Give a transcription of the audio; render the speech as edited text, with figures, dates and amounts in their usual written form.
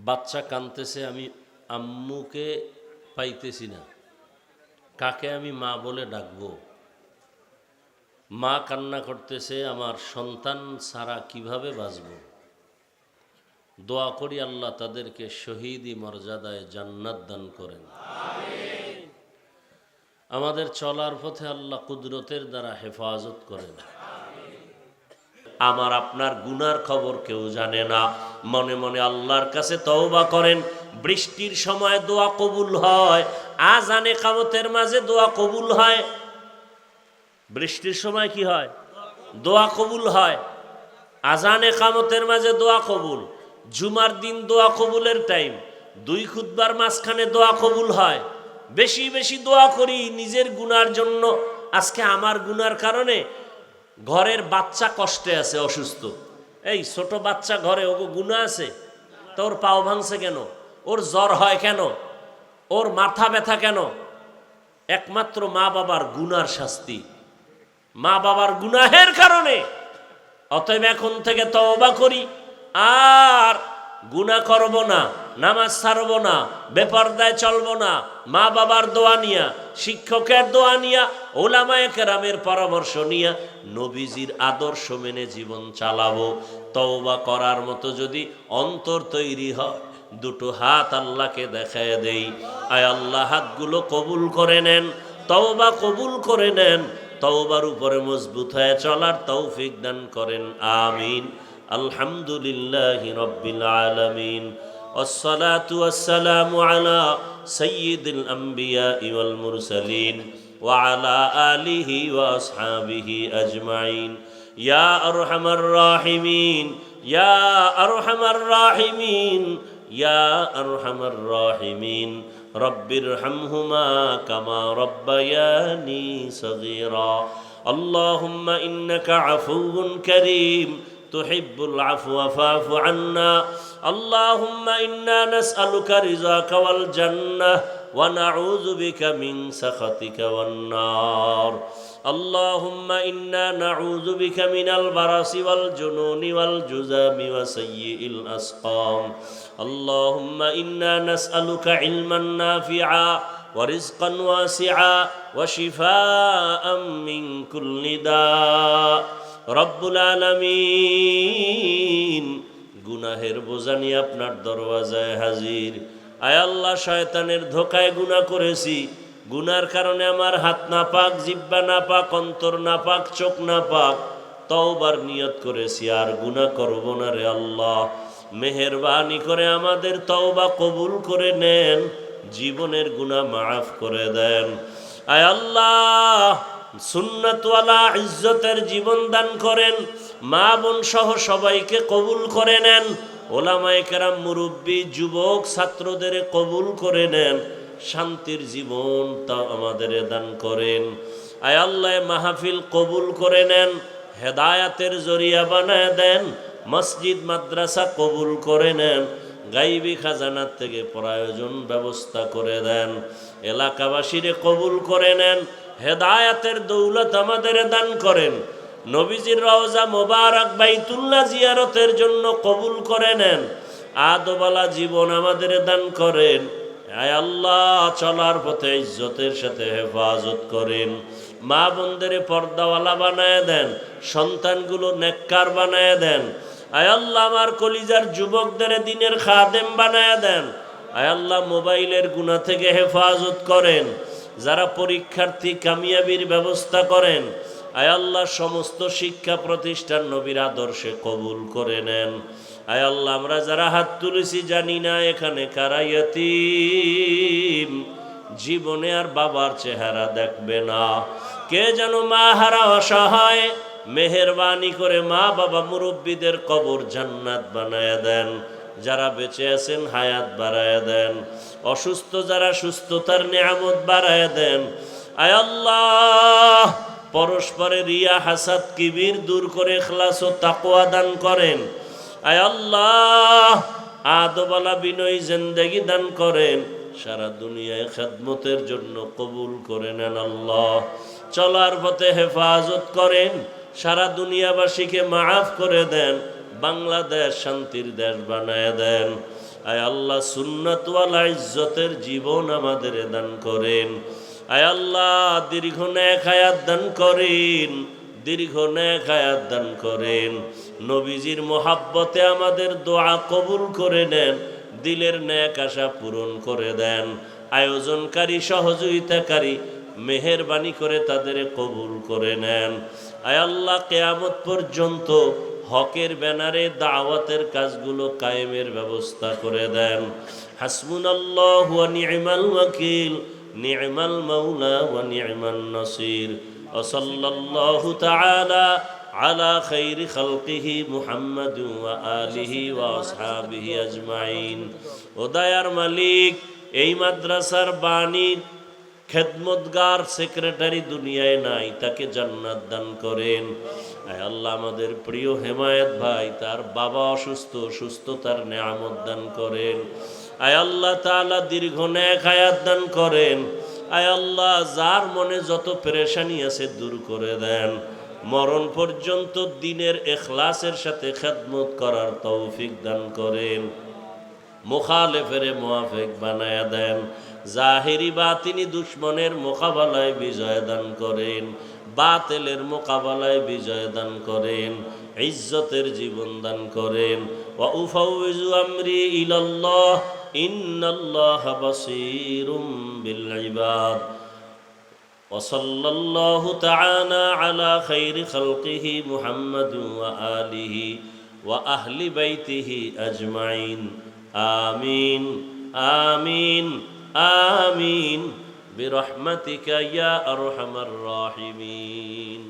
বাচ্চা কাঁদতেছে, আমি আম্মুকে পাইতেছি না, কাকে আমি মা বলে ডাকবো? মা কান্না করতেছে, আমার সন্তান ছাড়া কিভাবে বাঁচব? দোয়া করি আল্লাহ তাদেরকে শহীদি মর্যাদায় জান্নাত দান করেন। আমাদের চলার পথে আল্লাহ কুদরতের দ্বারা হেফাজত করেন। আমার আপনার গুনার খবর কেউ জানে না। মনে মনে আল্লাহর কাছে তওবা করেন। বৃষ্টির সময় দোয়া কবুল হয়, আজানে কামতের মাঝে দোয়া কবুল হয়। বৃষ্টির সময় কি হয়? দোয়া কবুল হয়। আজানে কামতের মাঝে দোয়া কবুল। জুমার দিন দোয়া কবুলের টাইম। দুই খুতবার মাঝখানে দোয়া কবুল হয়। বেশি বেশি দোয়া করি নিজের গুনার জন্য। আজকে আমার গুনার কারণে ঘরের বাচ্চা কষ্টে আছে, অসুস্থ। এই ছোট বাচ্চা ঘরে, ওগো গুনাহ আছে? তো ওর পাও ভাঙছে কেন? ওর জ্বর হয় কেন? ওর মাথা ব্যথা কেন? একমাত্র মা বাবার গুনার শাস্তি, মা বাবার গুনাহের কারণে। অতএব এখন থেকে তওবা করি, আর গুনাহ করব না, নামাজ ছাড়ব না, বেপরদায় চলব না। মা বাবার দোয়া নিয়া, শিক্ষকের দোয়া নিয়া, ওলামায়ে কেরামের পরামর্শ নিয়া, নবীজির আদর্শ মেনে জীবন চালাবো। তওবা করার মতো যদি অন্তর তৈরি হয়, দুটো হাত আল্লাহকে দেখায় দেই, আয় আল্লাহ হাতগুলো কবুল করে নেন, তওবা কবুল করে নেন, তওবার উপরে মজবুত হয়ে চলার তৌফিক দান করেন। আমিন। আলহামদুলিল্লাহি রাব্বিল আলামিন। والصلاة والسلام على سيد الأنبياء والمرسلين وعلى آله وأصحابه أجمعين. يا أرحم الراحمين، يا أرحم الراحمين، يا أرحم الراحمين. رب ارحمهما كما ربياني صغيرا. اللهم إنك عفو كريم تحب العفو فاعف عنا. اللهم إنا نسألك رضاك والجنة ونعوذ بك من سخطك والنار. اللهم إنا نعوذ بك من البرص والجنون والجذام وسيء الأسقام. اللهم إنا نسألك علما نافعا ورزقا واسعا وشفاء من كل داء. রব্বুল আলামিন, গুনাহের বোঝা নিয়ে আপনার দরওয়াজায় হাজির। আয় আল্লাহ, শয়তানের ধোকায় গুনাহ করেছি। গুনার কারণে আমার হাত নাপাক, জিহ্বা নাপাক, অন্তর নাপাক, চোখ নাপাক। তওবার নিয়ত করেছি, আর গুনাহ করব না রে আল্লাহ। মেহেরবানি করে আমাদের তওবা কবুল করে নেন, জীবনের গুনাহ মাফ করে দেন। আয় আল্লাহ, সুন্নাতওয়ালা ইজ্জতের জীবন দান করেন। মা বোন সহ সবাইকে কবুল করে নেন। ওলামায়ে কেরাম, মুরব্বী, যুবক, ছাত্রদের কবুল করে নেন। শান্তির জীবন তা আমাদের দান করেন। আয় আল্লাহ, মাহফিল কবুল করে নেন, হেদায়াতের জরিয়া বানায় দেন। মসজিদ মাদ্রাসা কবুল করে নেন, গাইবি খাজানার থেকে প্রয়োজন ব্যবস্থা করে দেন। এলাকাবাসীরে কবুল করে নেন, হেদায়াতের দৌলত আমাদের দান করেন। নবীজির রওজা মোবারক বাইতুল্লাহ জিয়ারতের জন্য কবুল করে নেন। আদবালা জীবন আমাদের দান করেন। আয় আল্লাহ, চলার পথে ইজ্জতের সাথে হেফাজত করেন। মা বোনদের পর্দাওয়ালা বানায় দেন, সন্তানগুলো নেককার বানায় দেন। আয় আল্লাহ, আমার কলিজার যুবকদের দ্বীনের খাদেম বানায় দেন। আয় আল্লাহ, মোবাইলের গুনাহ থেকে হেফাজত করেন। যারা পরীক্ষার্থী, কামিয়াবির ব্যবস্থা করেন। আয় আল্লাহ, সমস্ত শিক্ষা প্রতিষ্ঠান নবীর আদর্শে কবুল করে নেন। আয় আল্লাহ, আমরা যারা হাত তুলেছি জানি না এখানে কারা ইয়াতীম, জীবনে আর বাবার চেহারা দেখবে না। কে যেন মা হারা অসহায়, মেহেরবানি করে মা বাবা মুরব্বীদের কবর জান্নাত বানায় দেন। যারা বেঁচে আছেন হায়াত বাড়ায় দেন। অসুস্থ যারা সুস্থতার নিয়ামত বাড়ায় দেন। আয় আল্লাহ, পরস্পরে রিয়া, হাসাদ, কিবির দূর করে ইখলাস ও তাকওয়া দান করেন। আয় আল্লাহ, আদবালা বিনয়ী জিন্দেগি দান করেন। সারা দুনিয়ায় খেদমতের জন্য কবুল করে নেন আল্লাহ। চলার পথে হেফাজত করেন। সারা দুনিয়াবাসীকে মাফ করে দেন। বাংলাদেশ শান্তির দেশ বানায় দেন। আয় আল্লাহ সুন্নাতওয়ালা ইজ্জতের জীবন আমাদের দান করেন। আয় আল্লাহ দীর্ঘ নেক হায়াত দান করেন, দীর্ঘ নেক হায়াত দান করেন। নবীজির মোহাব্বতে আমাদের দোয়া কবুল করে নেন, দিলের নেক আশা পূরণ করে দেন। আয়োজনকারী সহযোগিতাকারী মেহেরবানি করে তাদের কবুল করে নেন। আয় আল্লাহ কিয়ামত পর্যন্ত হকের ব্যানারে দাওয়াতের কাজগুলো কায়েমের ব্যবস্থা করে দেন। হাসবুনাল্লাহু ওয়া নি'মাল ওয়াকিল, নি'মাল মাওলা ওয়া নি'মান নাসির। ওয়া সাল্লাল্লাহু তাআলা আলা খাইরি খালকিহি মুহাম্মাদ ওয়া আলিহি ওয়া আসহাবিহি আজমাইন। ও দয়ার মালিক, এই মাদ্রাসার বাণীর খেদমতগার সেক্রেটারি দুনিয়ায় নাই, তাকে জান্নাত দান করেন। আয় আল্লাহ আমাদের প্রিয় হেমায়েত ভাই, তার বাবা অসুস্থ, সুস্থতার নেয়ামত দান করেন। আয় আল্লাহ তাআলা দীর্ঘ নেক হায়াত দান করেন। আয় আল্লাহ যার মনে যত পেরেশানি আছে দূর করে দেন। মরণ পর্যন্ত দ্বীনের ইখলাসের সাথে খেদমত করার তৌফিক দান করেন। মুখালেফের মুআফিক বানায়া দেন। জাহিরি বাতিনি দুশ্মনের মোকাবেলায় বিজয় দান করেন, বাতিলের মোকাবেলায় বিজয় দান করেন, ইজ্জতের জীবন দান করেন। ওয়া উফাউযু আমরি ইলাল্লাহ ইন্নাল্লাহা বাসীরুম বিল ইবাদ। ওয়া সাল্লাল্লাহু তাআলা আলা খাইরি খালকিহি মুহাম্মাদ ওয়া আলিহি ওয়া আহলি বাইতিহি আজমাইন। আমিন আমিন আমিন বিরহমাতিকা ইয়া আরহামার রাহিমিন।